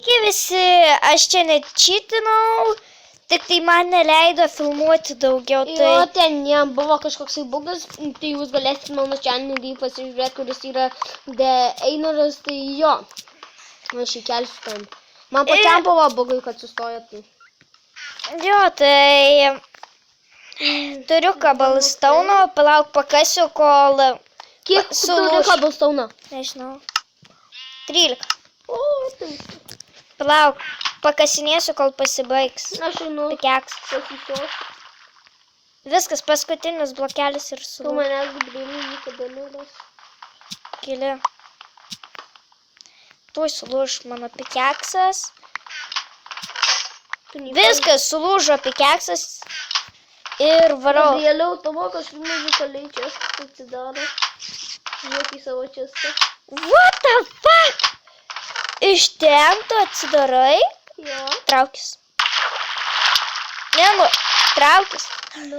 Sveiki visi, aš čia nečytinau, tik tai man neleido filmuoti daugiau. Jo, ten nebuvo kažkoksai bugas, tai jūs galėsite mano channelį pasižiūrėti, kuris yra The Einoras, tai jo. Aš įkelsiu ten. Man pačiam buvo bugai, kad sustojo tai. Jo, tai turiu Cobblestone, palauk pakasiu, kol Kiek turi Cobblestone? Nežinau. 13. O, tai. Palauk, pakasinėsiu, kol pasibaigs. Aš einu. Pikeks. Pasisiosiu. Viskas, paskutinis blokelis ir Tu sulūž. manęs grįlių niekada neras. Keli. Tuoj sulūž mano pikeksas. Viskas, sulūžo pikeksas. Ir varau. Vėliau tavo kažkaip muzikaliai čia atsidaro. Žiūrėk į savo čestą. What the fuck? Iš ten tu atsidarai? Jo. Traukis. Ne, nu, traukis. Nu.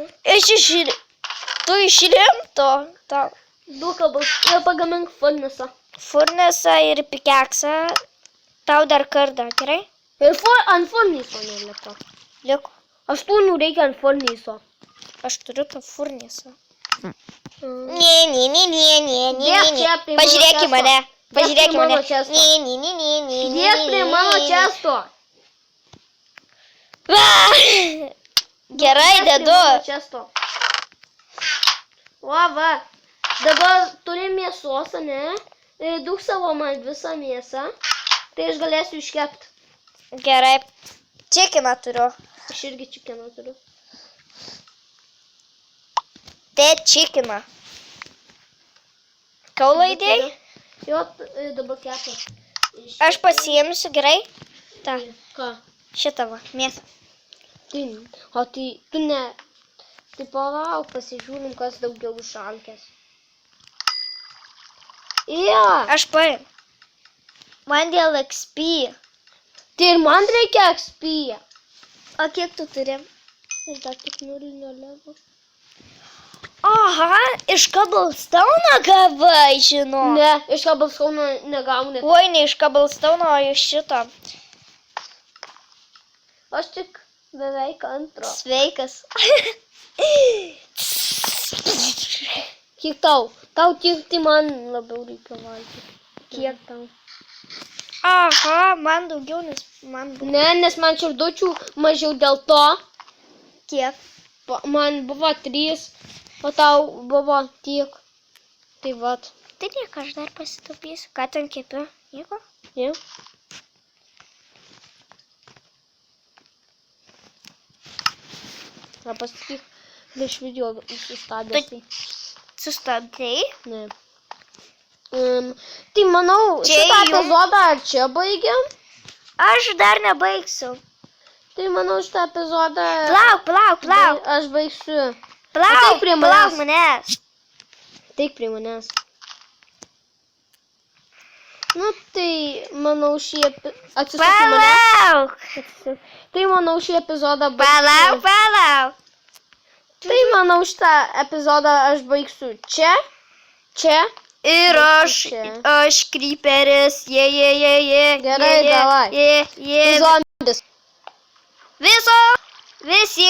Tu iš rimto. Tau. Du Cobblestone. Pagamink furnesą. Furnesą ir pikeksą. Tau dar kartą, gerai? Ir ant furneso nelipa. Liko. 8 reikia ant furneso. Aš turiu tą furnesą. Mm. Ne. Dėk čia prie mano Pažiūrėk į često. mane. Dėk Pažiūrėk prie į mane. mano često. Ne. Dėk prie mano često. Gerai, Dėk prie dedu. mano često. Va. Dabar turi mėsos, ne? Duok savo man visą mėsą. Tai aš galėsiu iškepti. Gerai. Čekiną turiu. Aš irgi čikeną turiu. Te čekiną. Kaulą įdėjai? Jo, dabar kepa. Aš pasiėmsiu, gerai? Ta, Ką? šitą va, mėsą. Tai, o tai tu ne. Tai palauk, pasižiūrim, kas daugiau išalkės. Jo. Aš paėm. Man dėl XP. Tai ir man reikia XP. O kiek tu turi? Aš dar tik 0 levų. Aha, iš Cobblestone gavai, žinau. Ne, iš Cobblestone negauni. Oi, ne iš Cobblestone, o iš šito. Aš tik beveik antro. Sveikas. Kiek tau? Tau tiek tai man labiau reikia valgyti. Kiek tau? Aha, man daugiau, nes man buvo. Ne, nes man širdučių mažiau dėl to. Kiek? Man buvo 3, o tau buvo tiek. Tai vat. Tai nieko, aš dar pasitaupysiu. Ką ten kepi? Nieko? Ne? Na, pasakyk, prieš video sustabdęs. Tai. Sustabdai? Ne. Tai manau, Čia šitą jum- epizodą ar čia baigiam? Aš dar nebaigsiu. Tai manau, šitą epizodą... Plauk. Aš baigsiu. Plauk, Ateik prie manęs. manęs. Teik prie manęs. Nu, tai manau šį atsisuk į mane. Palauk. Tai manau šį epizodą baigsiu. Palauk. Tai manau šitą epizodą aš baigsiu čia. Ir Čia. aš kryperis. Gerai, davai. Je. Zombis. Visi